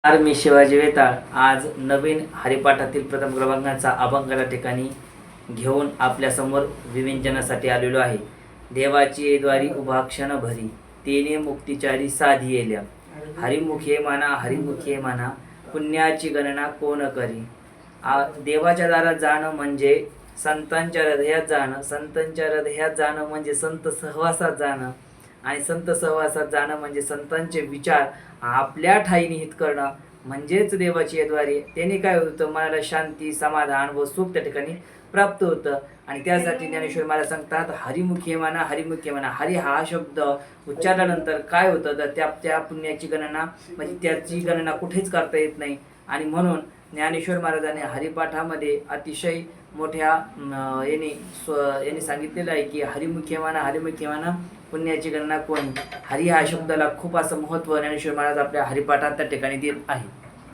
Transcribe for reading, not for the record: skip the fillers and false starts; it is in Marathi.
मी शिवाजी वेताळ आज नवीन हरिपाठातील प्रथम क्रमांकाचा अभंगाला ठिकाणी घेऊन आपल्यासमोर विवेचनासाठी आलेलो आहे. देवाची द्वारी उभा क्षण भरी, तेने मुक्तिचारी साधी येल्या. हरिमुखे म्हणा पुण्याची गणना कोण करी. देवाच्या दारात जाणं म्हणजे संतांच्या हृदयात जाणं, संतांच्या हृदयात जाणं म्हणजे संत सहवासात जाणं, आणि संत सहवासात जाणं म्हणजे संतांचे विचार आपल्या ठायी निहित करणं म्हणजेच देवाची द्वारे. त्याने काय होतं, मनाला शांती, समाधान व सुख त्या ठिकाणी प्राप्त होतं. आणि त्यासाठी ज्ञानेश्वर मला सांगतात, हरिमुखे म्हणा हरी हा शब्द उच्चारल्यानंतर काय होतं तर त्या पुण्याची गणना म्हणजे त्याची गणना कुठेच करता येत नाही. आणि म्हणून ज्ञानेश्वर महाराजांनी हरिपाठामध्ये अतिशय मोठ्या यांनी सांगितलेलं आहे की हरिमुखे म्हणा पुण्याची गणना कोण. हरी हा शब्दाला खूप असं महत्त्व ज्ञानेश्वर महाराज आपल्या हरिपाठात त्या ठिकाणी देत आहे.